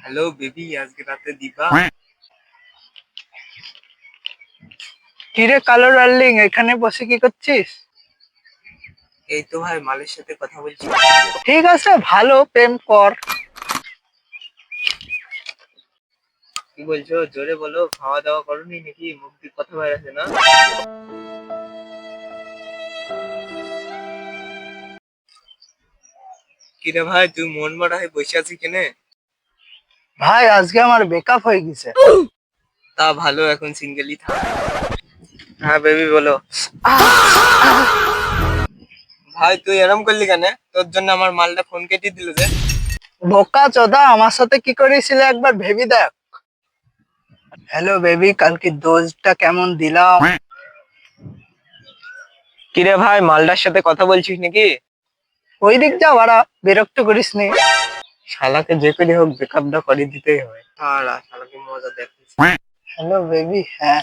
Hello baby, আজকে রাতে দিবা? কিরে কালো ডার্লিং, এখানে বসে কি করছিস? এই তো ভাই, মালের সাথে কথা বলছি। ঠিক আছে, ভালো, প্রেম কর। কি বলছো? জোরে বলো। খাওয়া দাওয়া করোনি নাকি? মুখ দিয়ে কথা বের আছে না? কিরে ভাই, তুই মন মরা হয়ে বসে আছিস কেনে? ভাই আজকে আমার ব্রেকআপ হয়ে গেছে। তা ভালো, এখন সিঙ্গেলই থাক। হ্যাঁ বেবি বলো। ভাই তুই এরম করলি কেন? তোর জন্য আমার মালটা ফোন কেটে দিল যে। বোকা চোদা, আমার সাথে কি করেছিলে একবার ভেবে দেখ। হ্যালো বেবি, কালকে ডোজটা কেমন দিলাম? কিরে ভাই, মালটার সাথে কথা বলছিস নাকি? ওই দিক যা বাড়া, বিরক্ত করিস নি। শালাকে যে করে হোক ব্রেকআপটা করে দিতেই হয়। শালাকে মজা দেখিস। হ্যালো বেবি, হ্যাঁ।